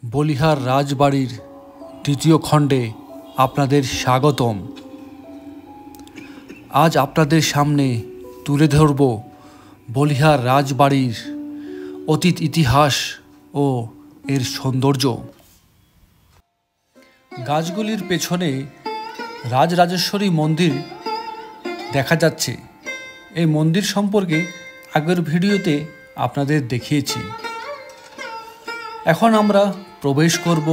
বলিহার রাজবাড়ির দ্বিতীয় খণ্ডে আপনাদের স্বাগতম। আজ আপনাদের সামনে তুলে ধরব বলিহার রাজবাড়ির অতীত ইতিহাস ও এর সৌন্দর্য। গাছগুলির পেছনে রাজরাজেশ্বরী মন্দির দেখা যাচ্ছে। এই মন্দির সম্পর্কে আগের ভিডিওতে আপনাদের দেখিয়েছি। এখন আমরা প্রবেশ করব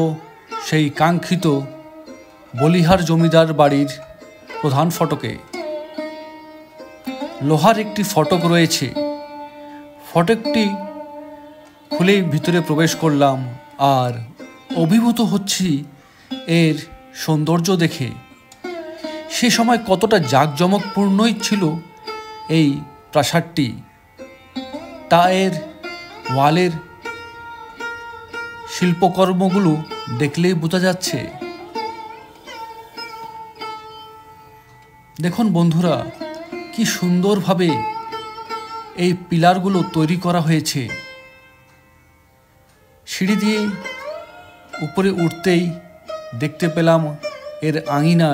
সেই কাঙ্ক্ষিত বলিহার জমিদার বাড়ির প্রধান ফটকে। লোহার একটি ফটক রয়েছে। ফটকটি খুলেই ভিতরে প্রবেশ করলাম আর অভিভূত হচ্ছি এর সৌন্দর্য দেখে। সে সময় কতটা জাঁকজমকপূর্ণই ছিল এই প্রাসাদটি, তা এর ওয়ালের শিল্পকর্মগুলো দেখলেই বোঝা যাচ্ছে। দেখুন বন্ধুরা, কি সুন্দরভাবে এই পিলারগুলো তৈরি করা হয়েছে। সিঁড়ি দিয়ে উপরে উঠতেই দেখতে পেলাম এর আঙিনা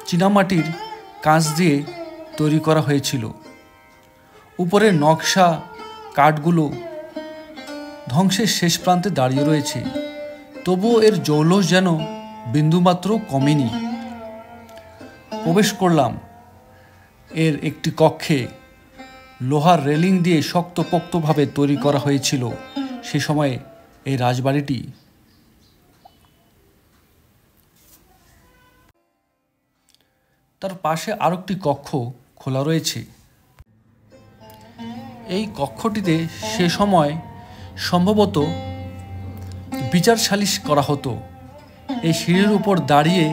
চীনামাটির কাঁচ দিয়ে তৈরি করা হয়েছিল। উপরের নকশা কাঠগুলো ধ্বংসের শেষ প্রান্তে দাঁড়িয়ে রয়েছে, তবুও এর জৌলস যেন বিন্দুমাত্র কমেনি। প্রবেশ করলাম এর একটি কক্ষে। লোহার রেলিং দিয়ে শক্তপোক্তভাবে তৈরি করা হয়েছিল সে সময়ে এই রাজবাড়িটি। তার পাশে আরেকটি কক্ষ খোলা রয়েছে। এই কক্ষটিতে সে সময় সম্ভবত বিচার সালিশ করা হতো। এই সিঁড়ির উপর দাঁড়িয়ে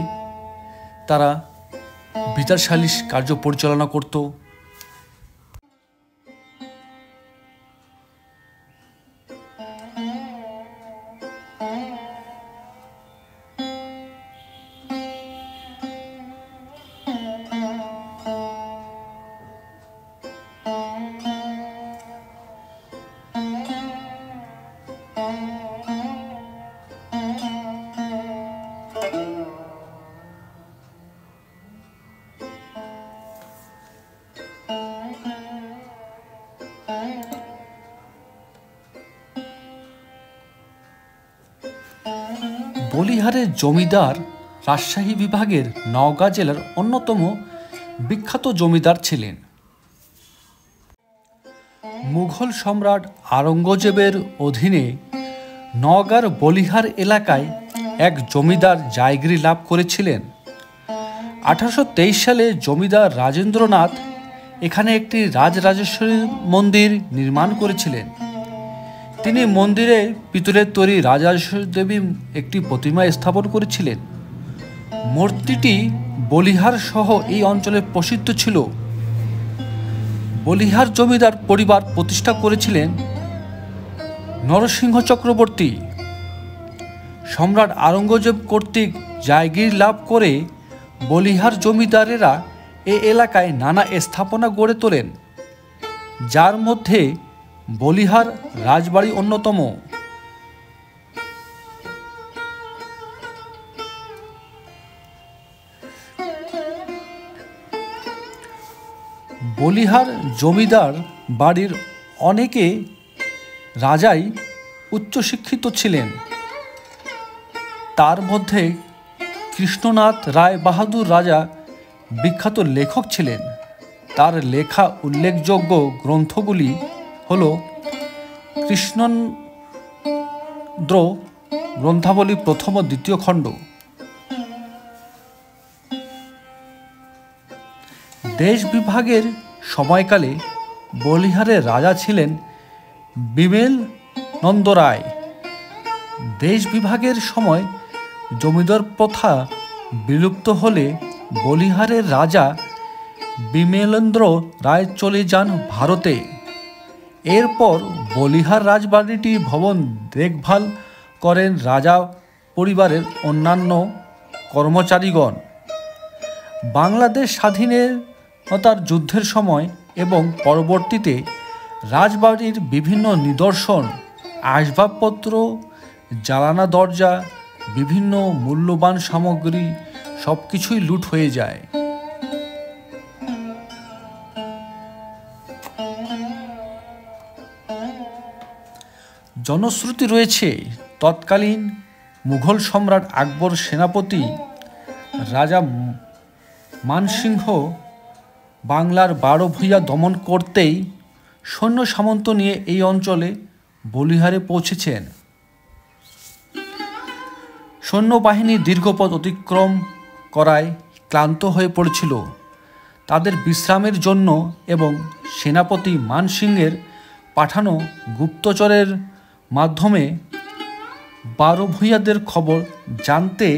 তারা বিচার সালিশ কার্য পরিচালনা করত। বলিহারের জমিদার রাজশাহী বিভাগের নওগাঁ জেলার অন্যতম বিখ্যাত জমিদার ছিলেন। মুঘল সম্রাট আওরঙ্গজেবের অধীনে নওগাঁর বলিহার এলাকায় এক জমিদার জায়গিরি লাভ করেছিলেন। 1823 সালে জমিদার রাজেন্দ্রনাথ এখানে একটি রাজরাজেশ্বরী মন্দির নির্মাণ করেছিলেন। তিনি মন্দিরে পিতলের তৈরি রাজরাজেশ্বরী দেবী একটি প্রতিমা স্থাপন করেছিলেন। মূর্তিটি বলিহার সহ এই অঞ্চলে প্রসিদ্ধ ছিল। বলিহার জমিদার পরিবার প্রতিষ্ঠা করেছিলেন নরসিংহ চক্রবর্তী। সম্রাট আওরঙ্গজেব কর্তৃক জায়গির লাভ করে বলিহার জমিদারেরা এ এলাকায় নানা স্থাপনা গড়ে তোলেন, যার মধ্যে বলিহার রাজবাড়ি অন্যতম। বলিহার জমিদার বাড়ির অনেকে রাজাই উচ্চশিক্ষিত ছিলেন। তার মধ্যে কৃষ্ণনাথ রায় বাহাদুর রাজা বিখ্যাত লেখক ছিলেন। তার লেখা উল্লেখযোগ্য গ্রন্থগুলি হল কৃষ্ণেন্দ্র গ্রন্থাবলী প্রথম ও দ্বিতীয় খণ্ড। দেশ বিভাগের সময়কালে বলিহারের রাজা ছিলেন বিমেল নন্দ রায়। দেশ বিভাগের সময় জমিদার প্রথা বিলুপ্ত হলে বলিহারের রাজা বিমেলেন্দ্র রায় চলে যান ভারতে। এরপর বলিহার রাজবাড়িটি ভবন দেখভাল করেন রাজা পরিবারের অন্যান্য কর্মচারীগণ। বাংলাদেশ স্বাধীনতার যুদ্ধের সময় এবং পরবর্তীতে রাজবাড়ির বিভিন্ন নিদর্শন, আসবাবপত্র, জানালা দরজা, বিভিন্ন মূল্যবান সামগ্রী সব কিছুই লুট হয়ে যায়। জনশ্রুতি রয়েছে তৎকালীন মুঘল সম্রাট আকবর সেনাপতি রাজা মানসিংহ বাংলার 12 ভূঁইয়া দমন করতেই সৈন্য সামন্ত নিয়ে এই অঞ্চলে বলিহারে পৌঁছেছেন। সৈন্যবাহিনী দীর্ঘপথ অতিক্রম করায় ক্লান্ত হয়ে পড়েছিল। তাদের বিশ্রামের জন্য এবং সেনাপতি মানসিংহের পাঠানো গুপ্তচরের মাধ্যমে 12 ভূঁইয়াদের খবর জানতে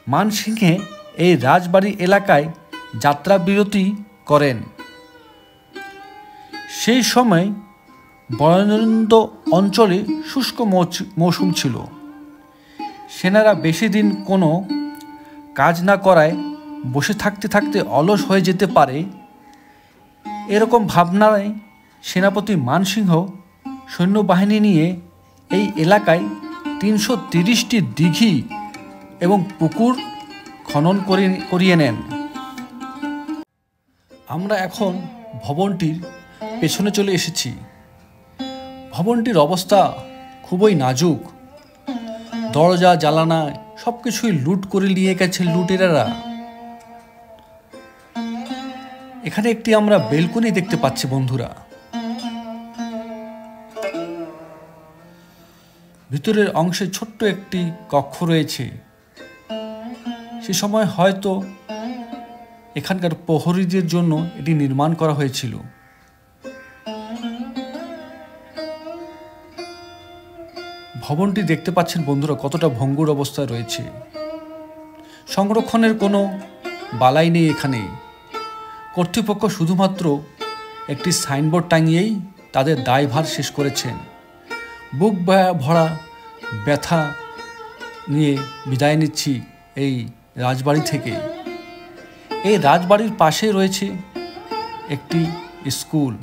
মানসিংহে এই রাজবাড়ি এলাকায় যাত্রাবিরতি করেন। সেই সময় বরেন্দ্র অঞ্চলে শুষ্ক মৌসুম ছিল। সেনারা বেশি দিন কোনো কাজ না করায় বসে থাকতে থাকতে অলস হয়ে যেতে পারে, এরকম ভাবনায় সেনাপতি মানসিংহ সৈন্যবাহিনী নিয়ে এই এলাকায় 330টি দিঘি এবং পুকুর খনন করিয়ে নেন। আমরা এখন ভবনটির পেছনে চলে এসেছি। ভবনটির অবস্থা খুবই নাজুক। দরজা জানালা সব কিছুই লুট করে নিয়ে গেছে লুটেরারা। এখানে একটি আমরা বেলকনি দেখতে পাচ্ছি বন্ধুরা। ভিতরের অংশে ছোট্ট একটি কক্ষ রয়েছে। সে সময় হয়তো এখানকার প্রহরীদের জন্য এটি নির্মাণ করা হয়েছিল। ভবনটি দেখতে পাচ্ছেন বন্ধুরা কতটা ভঙ্গুর অবস্থায় রয়েছে। সংরক্ষণের কোনো বালাই নেই এখানে। কর্তৃপক্ষ শুধুমাত্র একটি সাইনবোর্ড টাঙিয়েই তাদের দায়ভার শেষ করেছেন। বুক ভরা ব্যথা নিয়ে বিদায় নিচ্ছি এই রাজবাড়ি থেকে। এই রাজবাড়ির পাশে রয়েছে একটি স্কুল।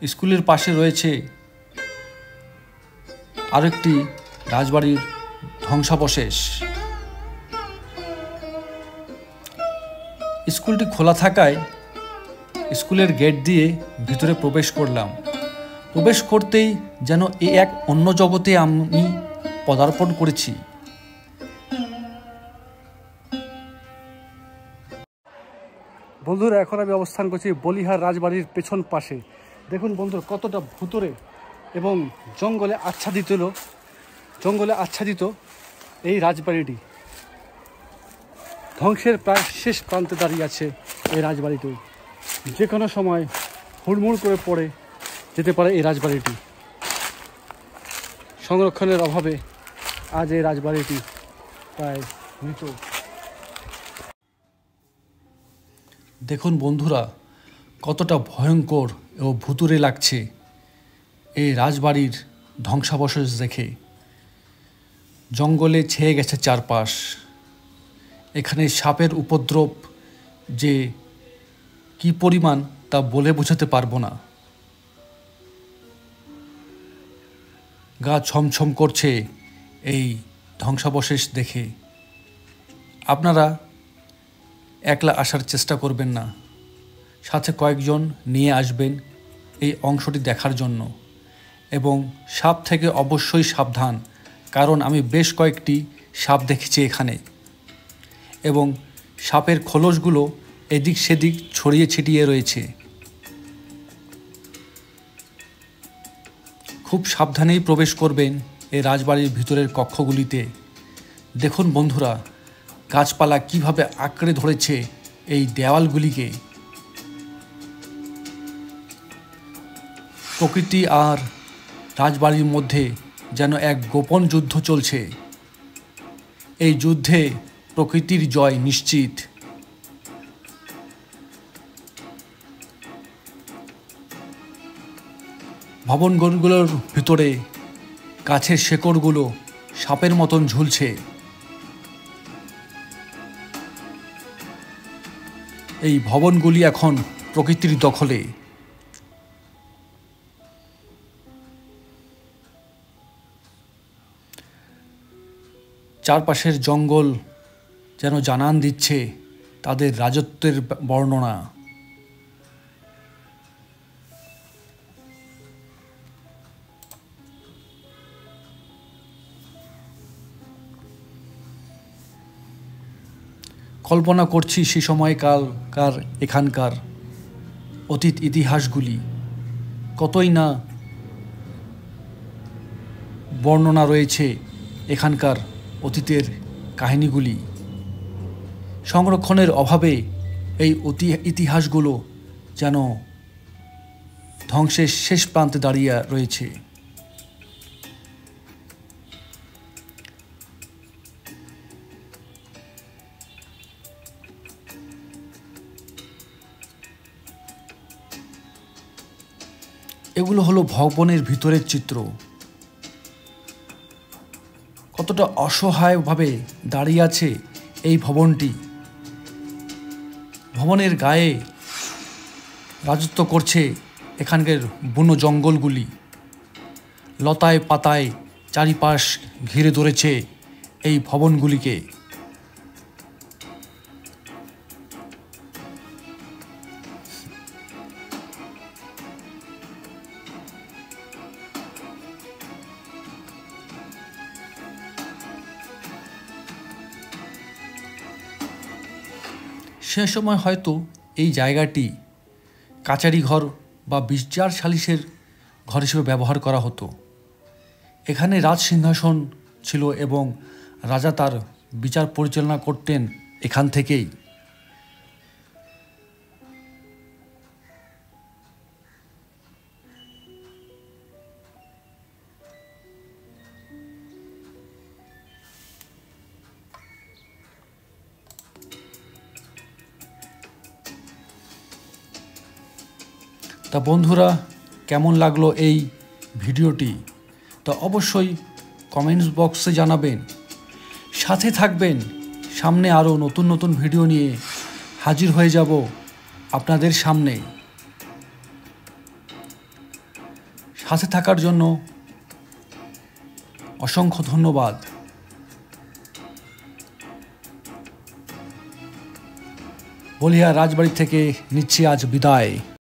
স্কুলের পাশে রয়েছে আরেকটি রাজবাড়ির ধ্বংসাবশেষ। স্কুলটি খোলা থাকায় স্কুলের গেট দিয়ে ভিতরে প্রবেশ করলাম। প্রবেশ করতেই যেন এক অন্য জগতে আমি পদার্পণ করেছি। বন্ধুরা, এখন আমি অবস্থান করছি বলিহার রাজবাড়ির পেছন পাশে। দেখুন বন্ধুরা কতটা ভুতুরে এবং জঙ্গলে আচ্ছাদিত এই রাজবাড়িটি। ধ্বংসের প্রায় শেষ প্রান্তে দাঁড়িয়ে আছে এই রাজবাড়িটি। যে কোনো সময় হুড়মুড় করে পড়ে যেতে পারে এই রাজবাড়িটি। সংরক্ষণের অভাবে আজ এই রাজবাড়িটি প্রায় মৃত। দেখুন বন্ধুরা কতটা ভয়ঙ্কর ও ভুতুরে লাগছে এই রাজবাড়ির ধ্বংসাবশেষ দেখে। জঙ্গলে ছেয়ে গেছে চারপাশ। এখানে সাপের উপদ্রব যে কি পরিমাণ তা বলে বোঝাতে পারবো না। গা ছমছম করছে এই ধ্বংসাবশেষ দেখে। আপনারা একলা আসার চেষ্টা করবেন না, সাথে কয়েকজন নিয়ে আসবেন এই অংশটি দেখার জন্য। এবং সাপ থেকে অবশ্যই সাবধান, কারণ আমি বেশ কয়েকটি সাপ দেখেছি এখানে এবং সাপের খোলসগুলো এদিক সেদিক ছড়িয়ে ছিটিয়ে রয়েছে। খুব সাবধানেই প্রবেশ করবেন এই রাজবাড়ির ভিতরের কক্ষগুলিতে। দেখুন বন্ধুরা গাছপালা কিভাবে আঁকড়ে ধরেছে এই দেওয়ালগুলিকে। প্রকৃতি আর রাজবাড়ির মধ্যে যেন এক গোপন যুদ্ধ চলছে। এই যুদ্ধে প্রকৃতির জয় নিশ্চিত। ভবনগুলোর ভিতরে গাছের শেকড়গুলো সাপের মতন ঝুলছে। এই ভবনগুলি এখন প্রকৃতির দখলে। চারপাশের জঙ্গল যেন জানান দিচ্ছে তাদের রাজত্বের বর্ণনা। কল্পনা করছি সে সময়কার এখানকার অতীত ইতিহাসগুলি, কতই না বর্ণনা রয়েছে এখানকার অতীতের কাহিনীগুলি। সংরক্ষণের অভাবে এই ইতিহাসগুলো যেন ধ্বংসের শেষ প্রান্তে দাঁড়িয়ে রয়েছে। এগুলো হলো ভবনের ভিতরের চিত্র। কতটা অসহায়ভাবে দাঁড়িয়ে আছে এই ভবনটি। ভবনের গায়ে রাজত্ব করছে এখানকার বন জঙ্গলগুলি। লতায় পাতায় চারিপাশ ঘিরে ধরেছে এই ভবনগুলিকে। সে সময় হয়তো এই জায়গাটি কাচারি ঘর বা বিচার সালিসের ঘর হিসেবে ব্যবহার করা হতো। এখানে রাজ সিংহাসন ছিল এবং রাজা তার বিচার পরিচালনা করতেন এখান থেকেই। তা বন্ধুরা, কেমন লাগলো এই ভিডিওটি তা অবশ্যই কমেন্টস বক্সে জানাবেন। সাথে থাকবেন, সামনে আরও নতুন নতুন ভিডিও নিয়ে হাজির হয়ে যাব আপনাদের সামনে। সাথে থাকার জন্য অসংখ্য ধন্যবাদ। বলিয়া রাজবাড়ি থেকে নিচ্ছি আজ বিদায়।